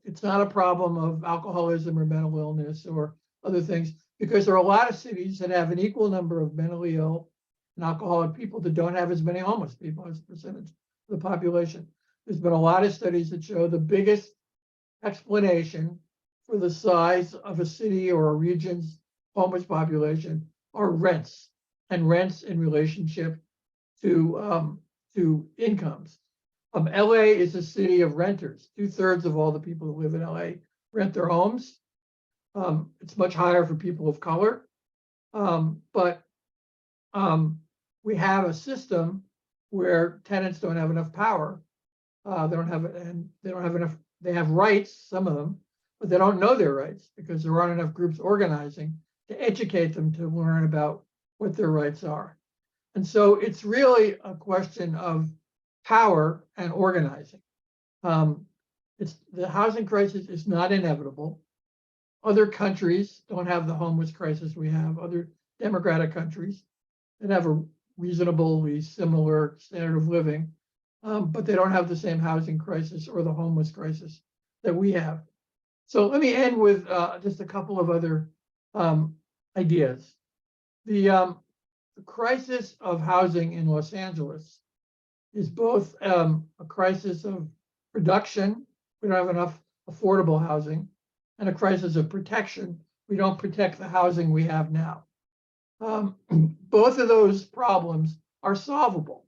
It's not a problem of alcoholism or mental illness or other things, because there are a lot of cities that have an equal number of mentally ill and alcoholic people that don't have as many homeless people as a percentage of the population. There's been a lot of studies that show the biggest explanation for the size of a city or a region's homeless population are rents, and rents in relationship to incomes. LA is a city of renters. 2/3 of all the people who live in LA rent their homes. It's much higher for people of color, but we have a system where tenants don't have enough power. They don't have enough. They have rights, some of them, but they don't know their rights because there aren't enough groups organizing to educate them to learn about what their rights are. And so it's really a question of power and organizing. The housing crisis is not inevitable. Other countries don't have the homeless crisis we have, other democratic countries that have a reasonably similar standard of living, but they don't have the same housing crisis or the homeless crisis that we have. So let me end with just a couple of other ideas. The crisis of housing in Los Angeles is both a crisis of production. We don't have enough affordable housing, and a crisis of protection. We don't protect the housing we have now. Both of those problems are solvable.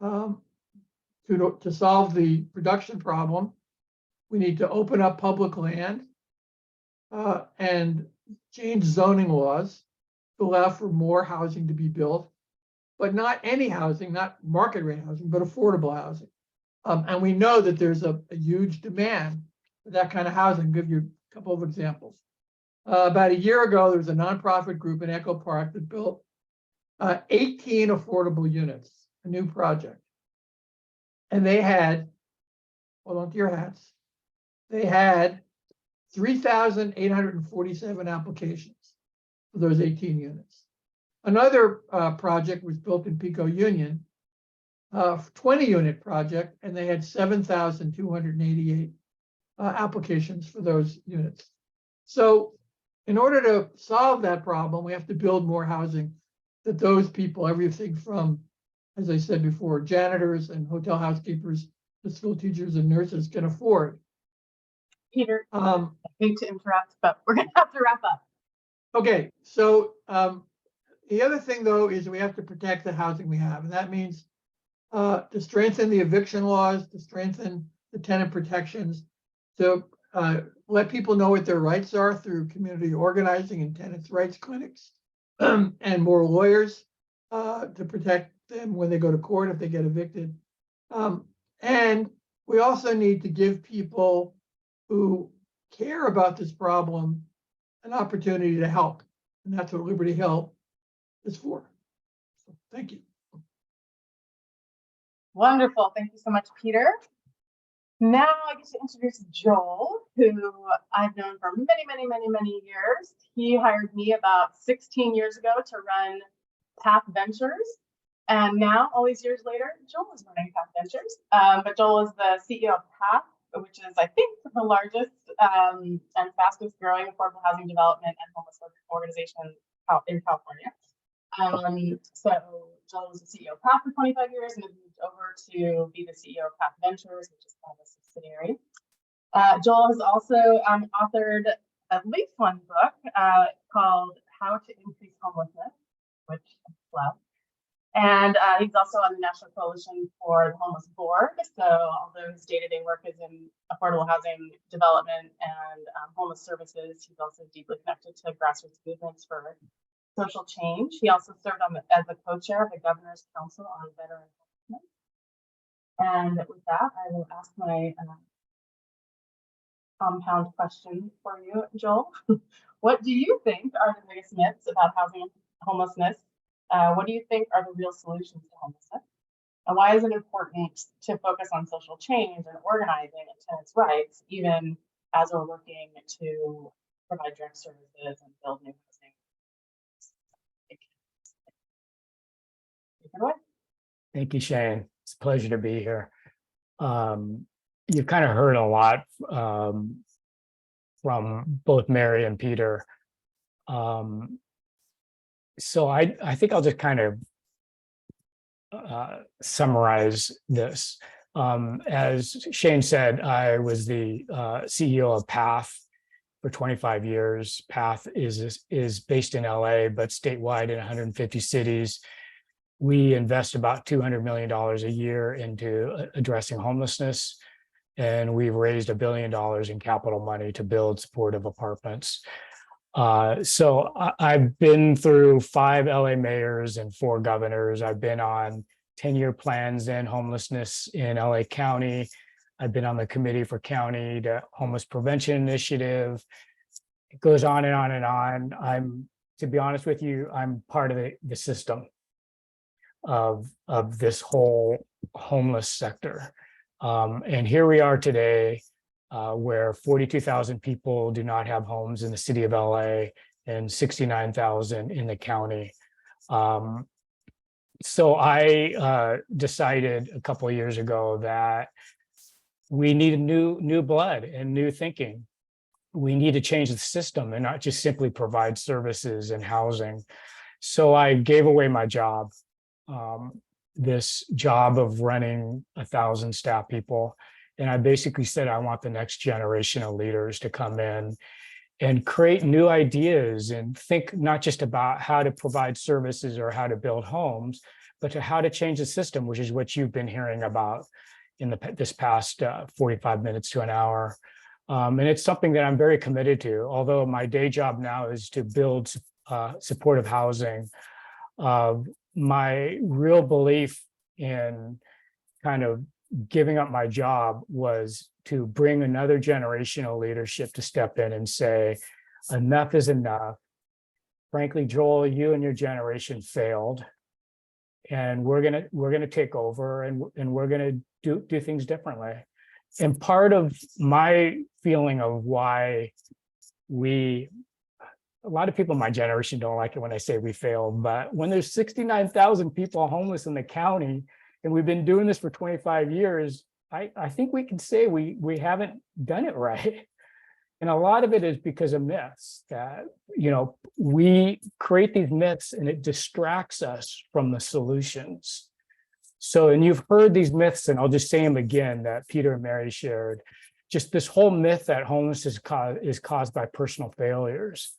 To solve the production problem, we need to open up public land and change zoning laws to allow for more housing to be built, but not any housing, not market rate housing, but affordable housing. And we know that there's a huge demand for that kind of housing. I'll give you a couple of examples. About a year ago, there was a nonprofit group in Echo Park that built 18 affordable units, a new project. And they had, hold on to your hats, they had 3,847 applications for those 18 units. Another project was built in Pico Union, 20-unit project, and they had 7,288 applications for those units. So in order to solve that problem, we have to build more housing that those people, everything from, as I said before, janitors and hotel housekeepers to school teachers and nurses can afford. Peter, I hate to interrupt, but we're gonna have to wrap up. Okay, so the other thing though is we have to protect the housing we have, and that means to strengthen the eviction laws, to strengthen the tenant protections, to let people know what their rights are through community organizing and tenants' rights clinics, and more lawyers to protect them when they go to court if they get evicted. And we also need to give people who care about this problem an opportunity to help. And that's what Liberty Hill is for. So thank you. Wonderful. Thank you so much, Peter. Now I get to introduce Joel, who I've known for many years. He hired me about 16 years ago to run Path Ventures. And now, all these years later, Joel is running Path Ventures. But Joel is the CEO of Path, which is, I think, the largest and fastest growing affordable housing development and homeless organization in California. So Joel was the CEO of Path for 25 years and has moved over to be the CEO of Path Ventures, which is kind of a subsidiary. Joel has also authored at least one book called How to Increase Homelessness, which I love. And he's also on the National Coalition for the Homeless Board. So although his day-to-day work is in affordable housing development and homeless services, he's also deeply connected to grassroots movements for social change. He also served as the co-chair of the Governor's Council on Veteran Homelessness. And with that, I will ask my compound question for you, Joel. What do you think are the biggest myths about housing and homelessness? What do you think are the real solutions to homelessness? And why is it important to focus on social change and organizing and tenants' rights, even as we're working to provide direct services and build new housing? Take it away. Thank you, Shane. It's a pleasure to be here. You've kind of heard a lot from both Mary and Peter. So I think I'll just kind of summarize this. As Shane said, I was the CEO of PATH for 25 years. PATH is based in LA, but statewide in 150 cities. We invest about $200 million a year into addressing homelessness. And we've raised $1 billion in capital money to build supportive apartments. So I've been through 5 LA mayors and 4 governors. I've been on 10-year plans in homelessness in LA County. I've been on the committee for county to homeless prevention initiative. It goes on and on and on. To be honest with you, I'm part of the system of this whole homeless sector. And here we are today, where 42,000 people do not have homes in the city of LA and 69,000 in the county. So I decided a couple of years ago that we need new blood and new thinking. We need to change the system and not just simply provide services and housing. So I gave away my job, this job of running 1,000 staff people. And I basically said, I want the next generation of leaders to come in and create new ideas and think not just about how to provide services or how to build homes, but to how to change the system, which is what you've been hearing about in this past 45 minutes to an hour. And it's something that I'm very committed to, although my day job now is to build supportive housing. My real belief in kind of giving up my job was to bring another generation of leadership to step in and say, enough is enough. Frankly, Joel, you and your generation failed, and we're gonna take over, and we're gonna do things differently. And part of my feeling of why a lot of people in my generation don't like it when I say we failed, but when there's 69,000 people homeless in the county, and we've been doing this for 25 years, I think we can say we haven't done it right. And a lot of it is because of myths that, we create these myths and it distracts us from the solutions. So, and you've heard these myths, and I'll just say them again, that Peter and Mary shared, just this whole myth that homelessness is caused by personal failures.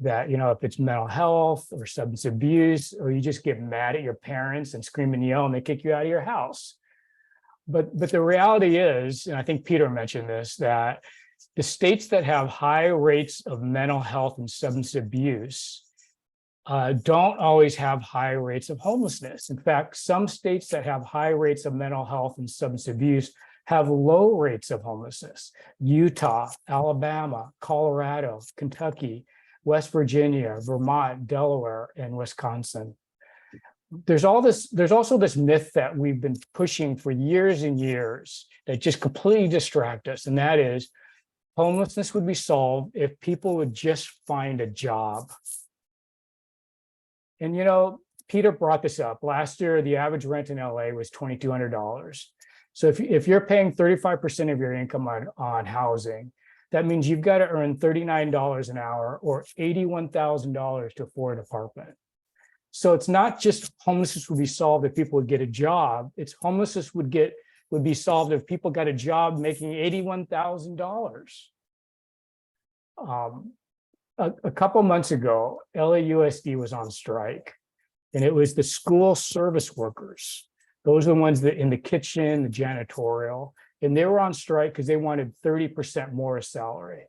That, if it's mental health or substance abuse, or you just get mad at your parents and scream and yell and they kick you out of your house. But the reality is, and I think Peter mentioned this, that the states that have high rates of mental health and substance abuse don't always have high rates of homelessness. In fact, some states that have high rates of mental health and substance abuse have low rates of homelessness. Utah, Alabama, Colorado, Kentucky, West Virginia, Vermont, Delaware, and Wisconsin. There's also this myth that we've been pushing for years and years that just completely distract us, and that is homelessness would be solved if people would just find a job. And Peter brought this up. Last year, the average rent in LA was $2,200. So if you're paying 35% of your income on housing, that means you've got to earn $39 an hour or $81,000 to afford an apartment. So it's not just homelessness would be solved if people would get a job. It's homelessness would get would be solved if people got a job making $81,000. A couple months ago, LAUSD was on strike, and it was the school service workers. Those are the ones that in the kitchen, the janitorial, and they were on strike because they wanted 30% more salary.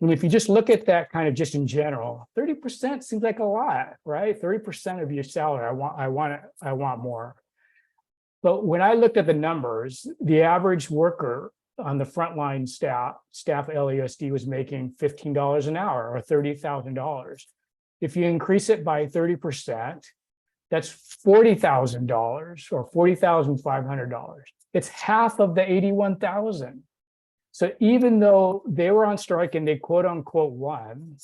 And if you just look at that kind of just in general, 30% seems like a lot, right? 30% of your salary, I want more. But when I looked at the numbers, the average worker on the frontline staff at LAUSD was making $15 an hour or $30,000. If you increase it by 30%, that's $40,000 or $40,500. It's half of the 81,000. So even though they were on strike and they quote unquote won,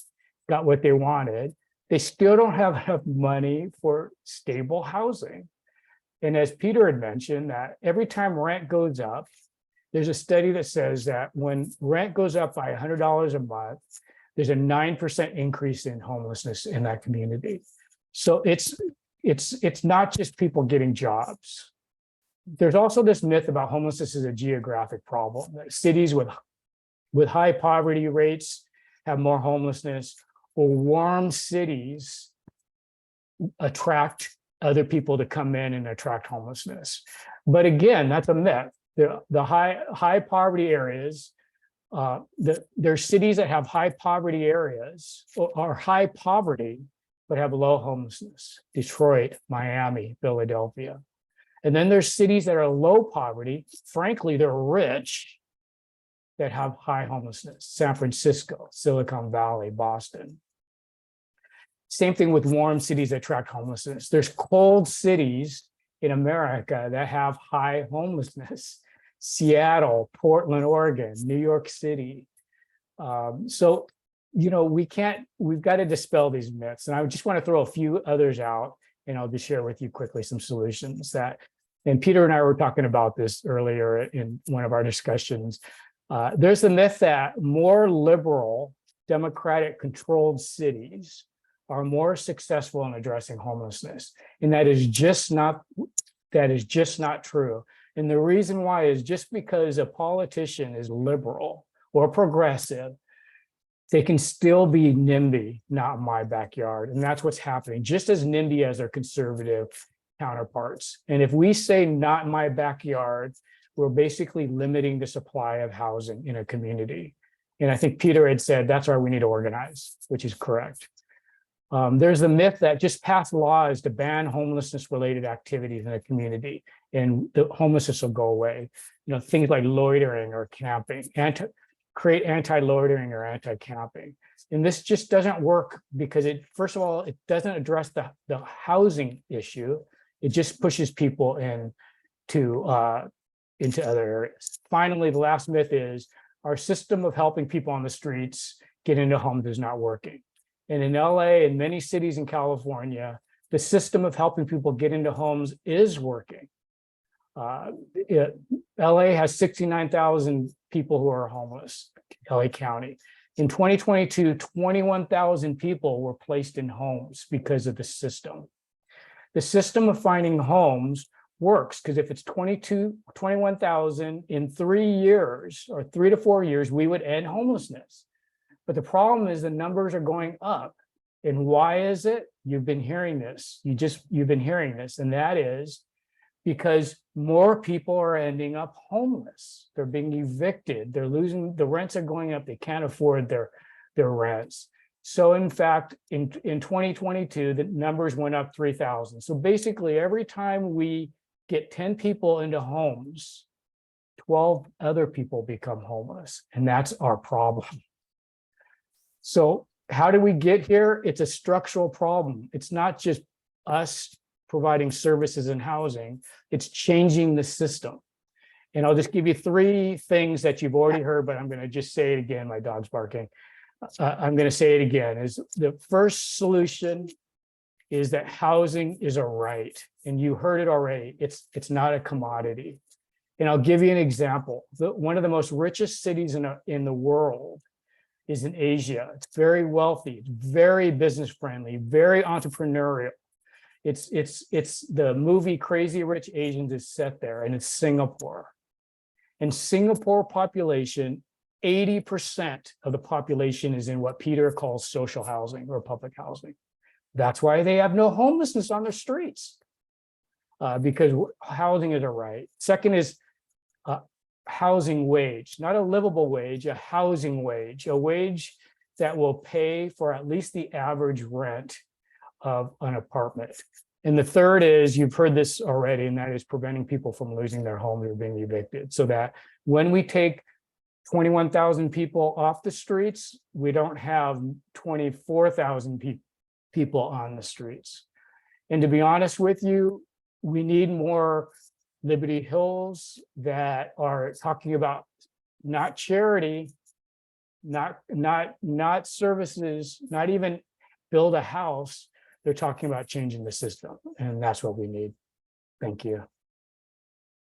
got what they wanted, they still don't have enough money for stable housing. And as Peter had mentioned, that every time rent goes up, there's a study that says that when rent goes up by $100 a month, there's a 9% increase in homelessness in that community. So it's not just people getting jobs. There's also this myth about homelessness as a geographic problem, that cities with high poverty rates have more homelessness, or warm cities attract other people to come in and attract homelessness. But again, that's a myth. The high poverty areas, there's cities that have high poverty areas or high poverty, but have low homelessness. Detroit, Miami, Philadelphia. And then there's cities that are low poverty, frankly, they're rich, that have high homelessness. San Francisco, Silicon Valley, Boston. Same thing with warm cities that attract homelessness. There's cold cities in America that have high homelessness. Seattle, Portland, Oregon, New York City. So, you know, we've got to dispel these myths. And I just want to throw a few others out, and I'll just share with you quickly some solutions that, and Peter and I were talking about this earlier in one of our discussions. There's the myth that more liberal, democratic controlled cities are more successful in addressing homelessness. And that is just not true. And the reason why is just because a politician is liberal or progressive, they can still be NIMBY, not my backyard. And that's what's happening, just as NIMBY as their conservative counterparts. And if we say not in my backyard, we're basically limiting the supply of housing in a community. And I think Peter had said, that's why we need to organize, which is correct. There's the myth that just pass laws to ban homelessness related activities in a community and the homelessness will go away. You know, things like loitering or camping, create anti-loitering or anti-camping. And this just doesn't work because first of all, it doesn't address the housing issue. It just pushes people into other areas. Finally, the last myth is our system of helping people on the streets get into homes is not working. And in LA and many cities in California, the system of helping people get into homes is working. LA has 69,000 people who are homeless, LA County. In 2022, 21,000 people were placed in homes because of the system. The system of finding homes works because if it's 21,000 in 3 years or 3 to 4 years, we would end homelessness. But the problem is the numbers are going up. And why is it? You've been hearing this. You've been hearing this. And that is because more people are ending up homeless. They're being evicted. They're losing, the rents are going up. They can't afford their rents. So in fact, in 2022, the numbers went up 3,000. So basically every time we get 10 people into homes, 12 other people become homeless. And that's our problem. So how do we get here? It's a structural problem. It's not just us providing services and housing, it's changing the system. And I'll just give you 3 things that you've already heard, but I'm going to just say it again. My dog's barking. I'm going to say it again. Is the first solution is that housing is a right. And you heard it already. It's not a commodity. And I'll give you an example. One of the most richest cities in the world is in Asia. It's very wealthy, it's very business friendly, very entrepreneurial. It's the movie Crazy Rich Asians is set there, and it's Singapore. In Singapore population, 80% of the population is in what Peter calls social housing or public housing. That's why they have no homelessness on their streets. Because housing is a right. Second is housing wage, not a livable wage, a housing wage, a wage that will pay for at least the average rent of an apartment. And the third is, you've heard this already, and that is preventing people from losing their homes or being evicted. So that when we take 21,000 people off the streets, we don't have 24,000 people on the streets. And to be honest with you, we need more Liberty Hills that are talking about not charity, not services, not even build a house. They're talking about changing the system, and that's what we need. Thank you.